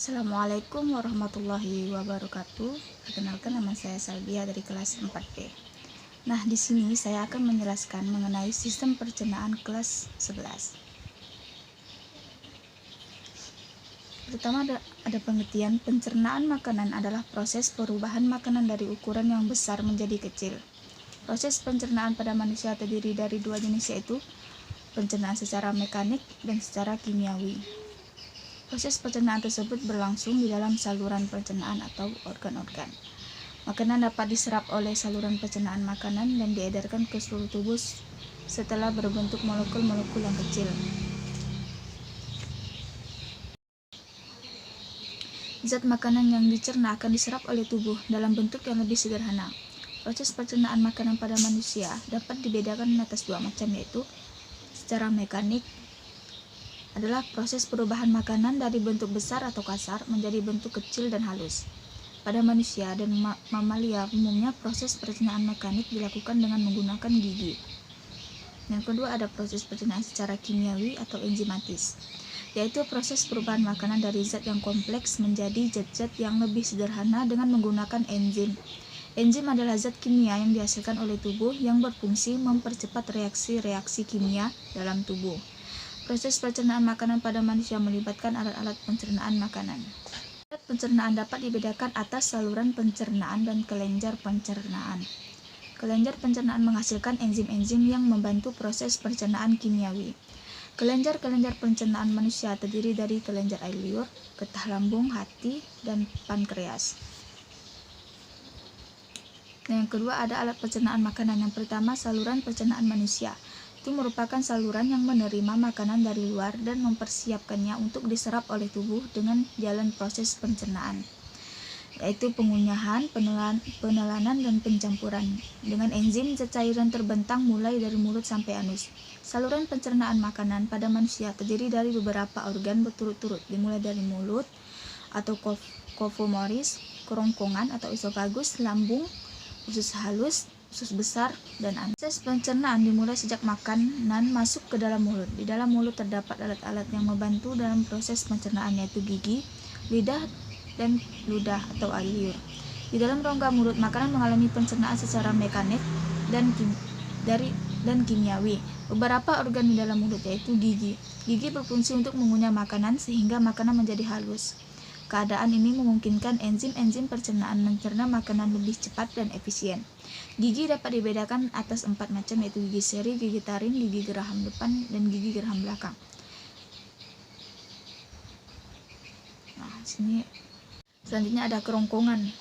Assalamualaikum warahmatullahi wabarakatuh. Perkenalkan, nama saya Salbia dari kelas 4B. Nah, di sini saya akan menjelaskan mengenai sistem pencernaan kelas 11. Pertama ada pengertian. Pencernaan makanan adalah proses perubahan makanan dari ukuran yang besar menjadi kecil. Proses pencernaan pada manusia terdiri dari dua jenis, yaitu pencernaan secara mekanik dan secara kimiawi. Proses pencernaan tersebut berlangsung di dalam saluran pencernaan atau organ-organ. Makanan dapat diserap oleh saluran pencernaan makanan dan diedarkan ke seluruh tubuh setelah berbentuk molekul-molekul yang kecil. Zat makanan yang dicerna akan diserap oleh tubuh dalam bentuk yang lebih sederhana. Proses pencernaan makanan pada manusia dapat dibedakan atas dua macam, yaitu secara mekanik adalah proses perubahan makanan dari bentuk besar atau kasar menjadi bentuk kecil dan halus. Pada manusia dan mamalia umumnya, proses pencernaan mekanik dilakukan dengan menggunakan gigi. Yang kedua ada proses pencernaan secara kimiawi atau enzimatis, yaitu proses perubahan makanan dari zat yang kompleks menjadi zat-zat yang lebih sederhana dengan menggunakan enzim. Enzim adalah zat kimia yang dihasilkan oleh tubuh yang berfungsi mempercepat reaksi-reaksi kimia dalam tubuh. Proses pencernaan makanan pada manusia melibatkan alat-alat pencernaan makanan. Alat pencernaan dapat dibedakan atas saluran pencernaan dan kelenjar pencernaan. Kelenjar pencernaan menghasilkan enzim-enzim yang membantu proses pencernaan kimiawi. Kelenjar-kelenjar pencernaan manusia terdiri dari kelenjar air liur, getah lambung, hati, dan pankreas. Yang kedua ada alat pencernaan makanan. Yang pertama, saluran pencernaan manusia. Itu merupakan saluran yang menerima makanan dari luar dan mempersiapkannya untuk diserap oleh tubuh dengan jalan proses pencernaan, yaitu pengunyahan, penelanan, dan pencampuran dengan enzim. Zat cairan terbentang mulai dari mulut sampai anus. Saluran pencernaan makanan pada manusia terdiri dari beberapa organ berturut-turut, dimulai dari mulut atau kofomoris, kerongkongan atau esofagus, lambung, usus halus, usus besar, dan anus. Proses pencernaan dimulai sejak makanan masuk ke dalam mulut. Di dalam mulut terdapat alat-alat yang membantu dalam proses pencernaan, yaitu gigi, lidah, dan ludah atau air liur. Di dalam rongga mulut, makanan mengalami pencernaan secara mekanik dan kimiawi. Beberapa organ di dalam mulut, yaitu gigi. Gigi berfungsi untuk mengunyah makanan sehingga makanan menjadi halus. Keadaan ini memungkinkan enzim-enzim pencernaan mencerna makanan lebih cepat dan efisien. Gigi dapat dibedakan atas 4 macam, yaitu gigi seri, gigi taring, gigi geraham depan, dan gigi geraham belakang. Nah, selanjutnya ada kerongkongan.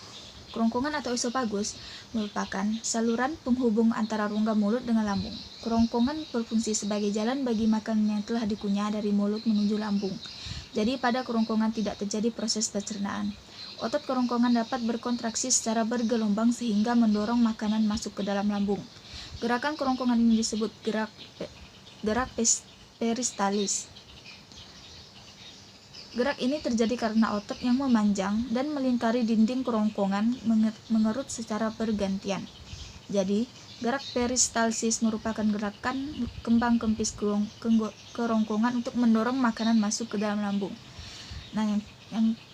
Kerongkongan atau esofagus merupakan saluran penghubung antara rongga mulut dengan lambung. Kerongkongan berfungsi sebagai jalan bagi makanan yang telah dikunyah dari mulut menuju lambung. Jadi pada kerongkongan tidak terjadi proses pencernaan. Otot kerongkongan dapat berkontraksi secara bergelombang sehingga mendorong makanan masuk ke dalam lambung. Gerakan kerongkongan ini disebut gerak peristalis. Gerak ini terjadi karena otot yang memanjang dan melingkari dinding kerongkongan mengerut secara bergantian. Jadi, gerak peristalsis merupakan gerakan kembang kempis kerongkongan untuk mendorong makanan masuk ke dalam lambung. Nah,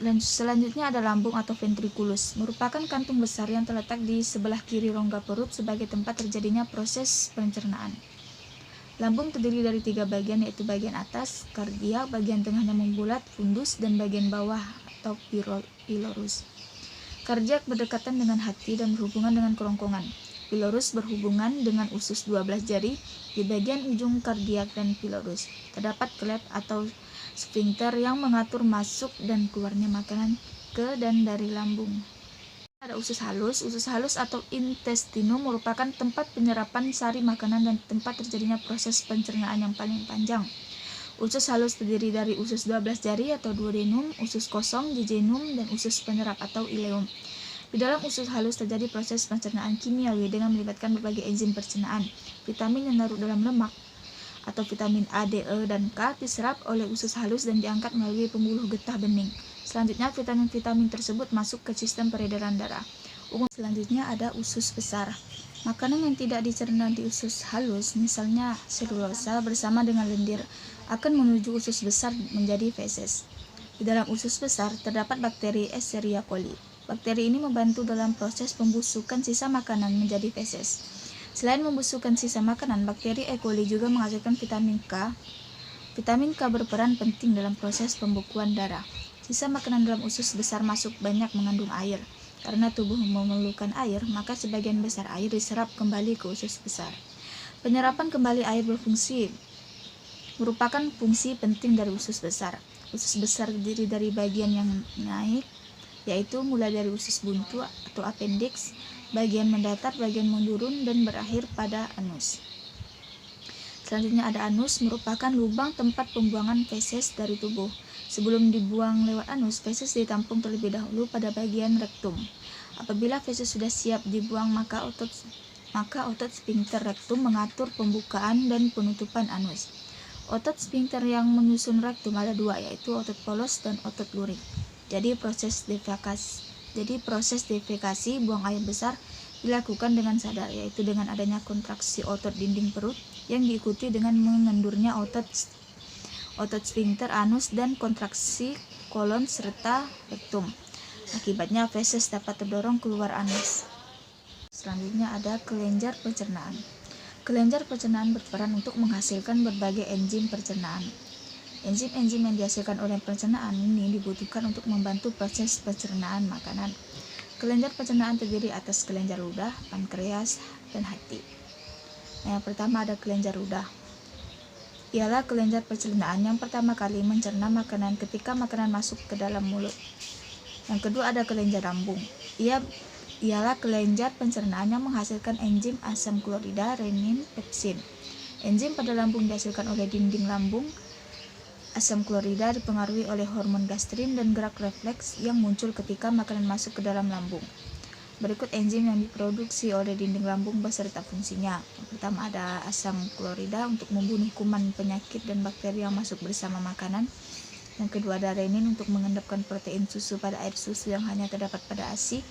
yang selanjutnya ada lambung atau ventriculus, merupakan kantung besar yang terletak di sebelah kiri rongga perut sebagai tempat terjadinya proses pencernaan. Lambung terdiri dari 3 bagian, yaitu bagian atas, kardiak, bagian tengahnya membulat, fundus, dan bagian bawah atau pylorus. Kardiak berdekatan dengan hati dan berhubungan dengan kerongkongan. Pylorus berhubungan dengan usus 12 jari. Di bagian ujung kardiak dan pylorus terdapat klep atau sphincter yang mengatur masuk dan keluarnya makanan ke dan dari lambung. Ada usus halus. Usus halus atau intestinum merupakan tempat penyerapan sari makanan dan tempat terjadinya proses pencernaan yang paling panjang. Usus halus terdiri dari usus 12 jari atau duodenum, usus kosong, jejunum, dan usus penyerap atau ileum. Di dalam usus halus terjadi proses pencernaan kimiawi dengan melibatkan berbagai enzim pencernaan. Vitamin yang larut dalam lemak atau vitamin A, D, E, dan K diserap oleh usus halus dan diangkat melalui pembuluh getah bening. Selanjutnya, vitamin-vitamin tersebut masuk ke sistem peredaran darah. Selanjutnya ada usus besar. Makanan yang tidak dicerna di usus halus, misalnya selulosa bersama dengan lendir, akan menuju usus besar menjadi feses. Di dalam usus besar terdapat bakteri Escherichia coli. Bakteri ini membantu dalam proses pembusukan sisa makanan menjadi feses. Selain membusukkan sisa makanan, bakteri E. coli juga menghasilkan vitamin K. Vitamin K berperan penting dalam proses pembekuan darah. Sisa makanan dalam usus besar masuk banyak mengandung air. Karena tubuh memerlukan air, maka sebagian besar air diserap kembali ke usus besar. Penyerapan kembali air merupakan fungsi penting dari usus besar. Usus besar terdiri dari bagian yang naik, yaitu mulai dari usus buntu atau appendix, bagian mendatar, bagian menurun, dan berakhir pada anus. Selanjutnya ada anus, merupakan lubang tempat pembuangan feses dari tubuh. Sebelum dibuang lewat anus, feses ditampung terlebih dahulu pada bagian rektum. Apabila feses sudah siap dibuang, maka otot sphincter rektum mengatur pembukaan dan penutupan anus. Otot sphincter yang menyusun rektum ada dua, yaitu otot polos dan otot lurik. Jadi proses defekasi buang air besar dilakukan dengan sadar, yaitu dengan adanya kontraksi otot dinding perut yang diikuti dengan mengendurnya otot sphincter anus dan kontraksi kolon serta rektum. Akibatnya feses dapat terdorong keluar anus. Selanjutnya ada kelenjar pencernaan. Kelenjar pencernaan berperan untuk menghasilkan berbagai enzim pencernaan. Enzim-enzim yang dihasilkan oleh pencernaan ini dibutuhkan untuk membantu proses pencernaan makanan. Kelenjar pencernaan terdiri atas kelenjar ludah, pankreas, dan hati. Yang pertama ada kelenjar ludah. Ialah kelenjar pencernaan yang pertama kali mencerna makanan ketika makanan masuk ke dalam mulut. Yang kedua ada kelenjar lambung. Ialah kelenjar pencernaan yang menghasilkan enzim asam klorida, renin, pepsin. Enzim pada lambung dihasilkan oleh dinding lambung. Asam klorida dipengaruhi oleh hormon gastrin dan gerak refleks yang muncul ketika makanan masuk ke dalam lambung. Berikut enzim yang diproduksi oleh dinding lambung beserta fungsinya. Yang pertama ada asam klorida untuk membunuh kuman, penyakit, dan bakteri yang masuk bersama makanan. Yang kedua ada renin untuk mengendapkan protein susu pada air susu yang hanya terdapat pada ASI.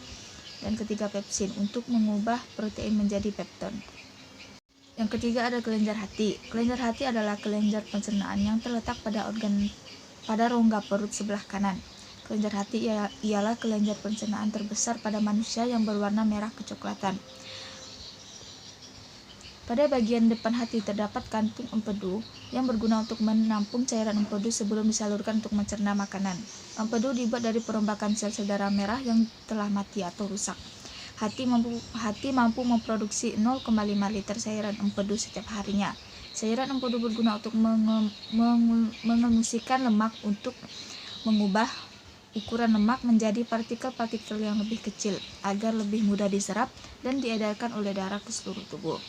Dan ketiga pepsin untuk mengubah protein menjadi pepton. Yang ketiga ada kelenjar hati. Kelenjar hati adalah kelenjar pencernaan yang terletak pada rongga perut sebelah kanan. Kelenjar hati ialah kelenjar pencernaan terbesar pada manusia yang berwarna merah kecoklatan. Pada bagian depan hati terdapat kantung empedu yang berguna untuk menampung cairan empedu sebelum disalurkan untuk mencerna makanan. Empedu dibuat dari perombakan sel-sel darah merah yang telah mati atau rusak. Hati mampu memproduksi 0,5 liter cairan empedu setiap harinya. Cairan empedu berguna untuk mengemulsikan lemak untuk mengubah ukuran lemak menjadi partikel-partikel yang lebih kecil agar lebih mudah diserap dan diedarkan oleh darah ke seluruh tubuh.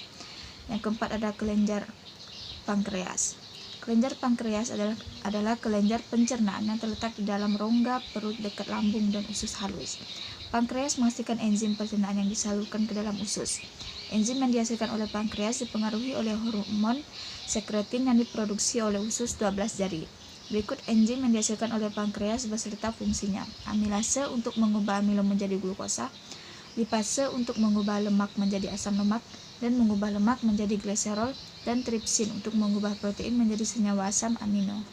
Yang keempat ada kelenjar pankreas. Kelenjar pankreas adalah kelenjar pencernaan yang terletak di dalam rongga perut dekat lambung dan usus halus. Pankreas menghasilkan enzim pencernaan yang disalurkan ke dalam usus. Enzim yang dihasilkan oleh pankreas dipengaruhi oleh hormon sekretin yang diproduksi oleh usus 12 jari. Berikut enzim yang dihasilkan oleh pankreas beserta fungsinya. Amilase untuk mengubah amilo menjadi glukosa, lipase untuk mengubah lemak menjadi asam lemak dan mengubah lemak menjadi gliserol, dan tripsin untuk mengubah protein menjadi senyawa asam amino.